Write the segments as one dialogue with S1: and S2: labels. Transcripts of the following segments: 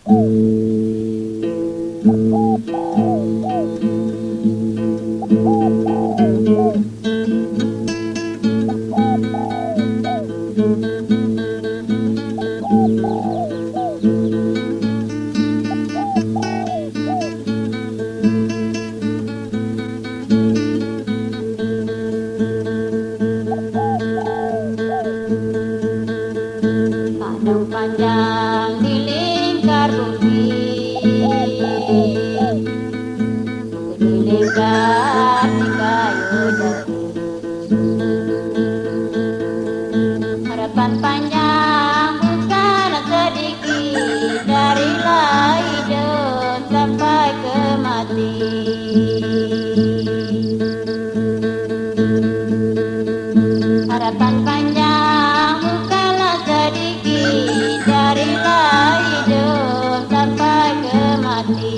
S1: Padang panjang di lingkar bumi, di lingkar di kayu jati. Harapan panjang bukan sedikit, darilah hidup sampai ke mati. Harapan panjang bukanlah sedikit, darilah hidup sampai ke mati.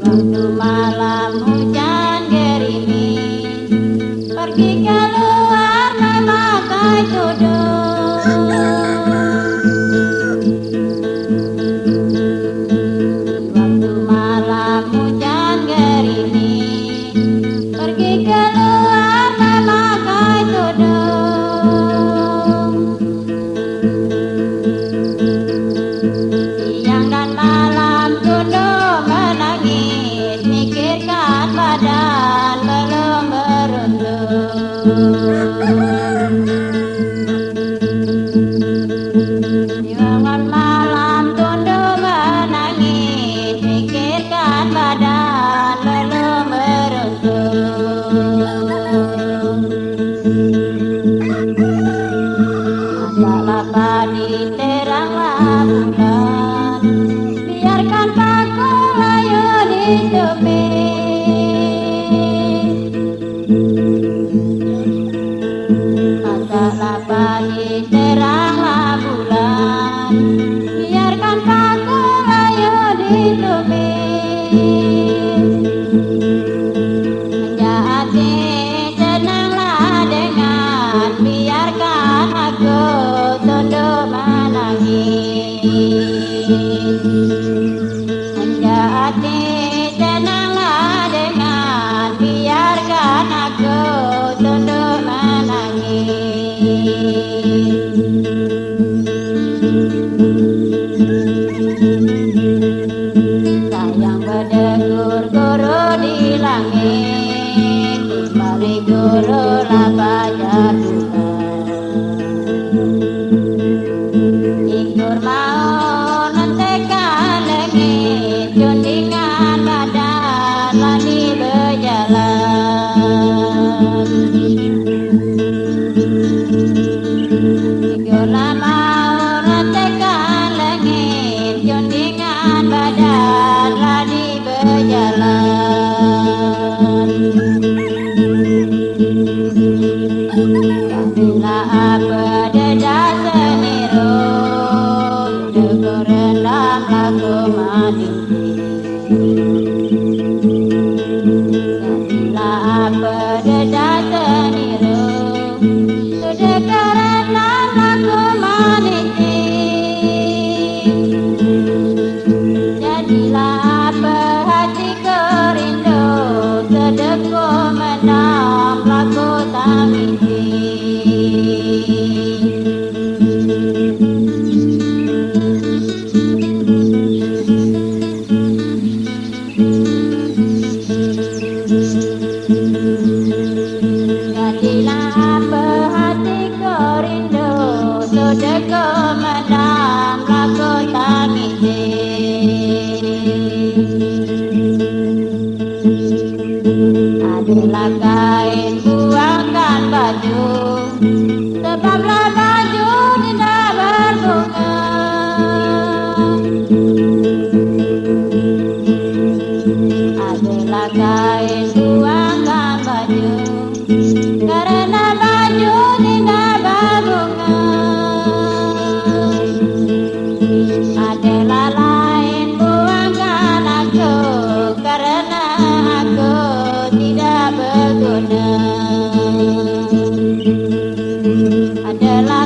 S1: Waktu malam hujan gerimis, pergi keluar memakai tudung. Waktu malam hujan gerimis, pergi keluar memakai tudung. Siang dan malam tudung menangis, mikirkan badan belum beruntung. Siang dan malam tudung menangis, mikirkan badan belum beruntung. Masalah padi teranglah bulan, biarkan paku layun hidupin. Masalah padi teranglah bulan, biarkan paku layun hidupin. Menjadi senanglah dengan biarkan aku tunduk menangis. Menjadi senanglah dengan biarkan aku tunduk menangis. Sayang berdegur guru di langit, kembali guru lah fajar buka. Ikur mau nentekan lengit, cundingan badan lani berjalan. Ikur mau nentekan lengit, cundingan badan lani berjalan. Kamilah apa dedah seniru, degur rendam lagu madinggi. Kamilah apa dedah seniru, degur rendam lagu madinggi. Jadilah apa hatiku rindu, sedeku mendam lagu tamiti. Jadilah apa hatiku rindu, sedeku mendam lagu tamiti. Adalah kain buangkan baju, sebablah baju tidak berbunga. Adalah kain buangkan baju, karena baju tidak berbunga. Adalah lain buangkan aku, karena aku tidak berguna. Adalah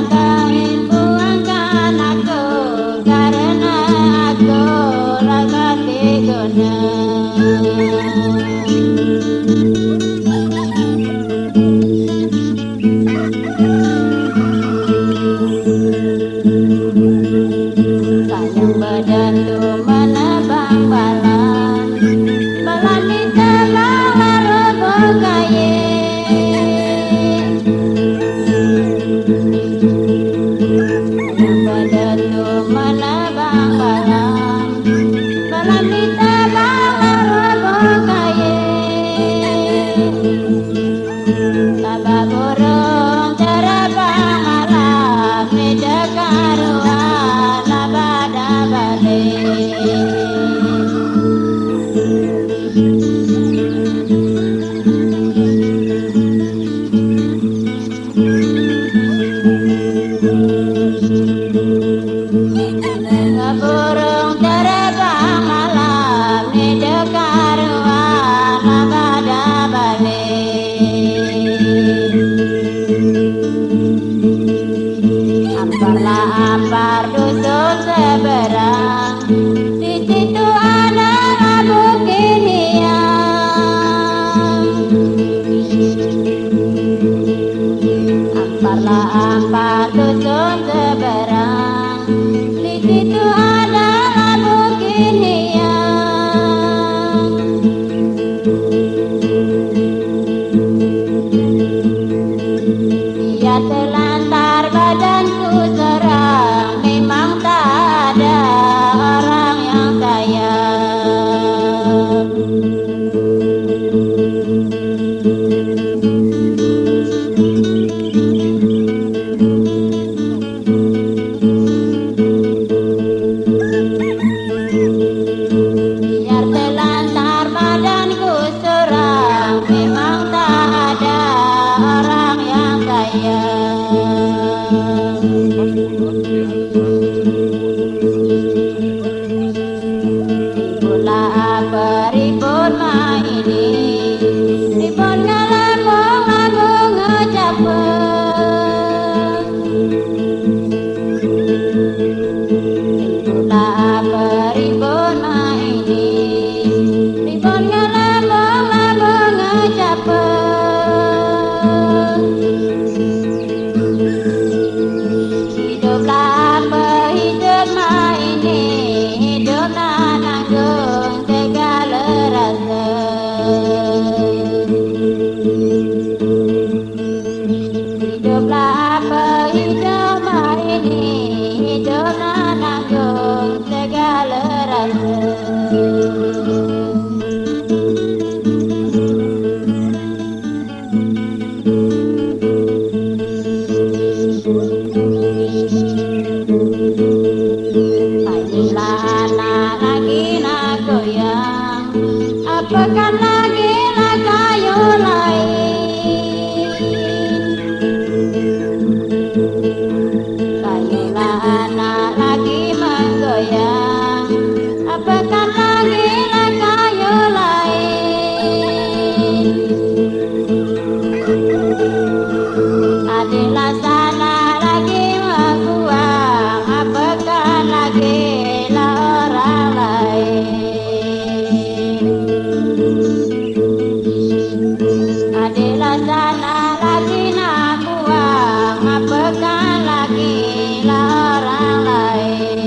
S1: Sabah burung terbang malam di dekat ruang labada balik. Burung terbang malam di dekat ruang labada balik. Amparlah ampar dusun seberang, di situ ada bukit hiang. Amparlah ampar dusun seberang, di situ ada bukit hiang. Dia terlantar badanku seram, memang tak ada orang yang sayang. Biar terlantar badanku seram, memang tak ada orang yang sayang. Ributlah beribut maini, ribut ngelambung-lambung ngecapeng. Ributlah beribut maini, ribut ngelambung-lambung ngecapeng. Hiduplah berhidup maini, hidup nanggung segala rasa. Hiduplah berhidup maini, hidup nanggung segala rasa. Ayolah anak lagi nak goyang, apakan lagi nak kayu lain. Ayolah anak lagi menggoyang, apakan lagi nak kayu lain. Adalah sana lagi membuang, apakan lagi lah orang lain. Adalah sana lagi nak buang, apakan lagi lah orang lain.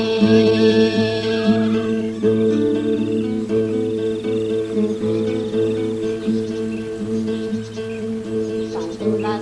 S1: Satulah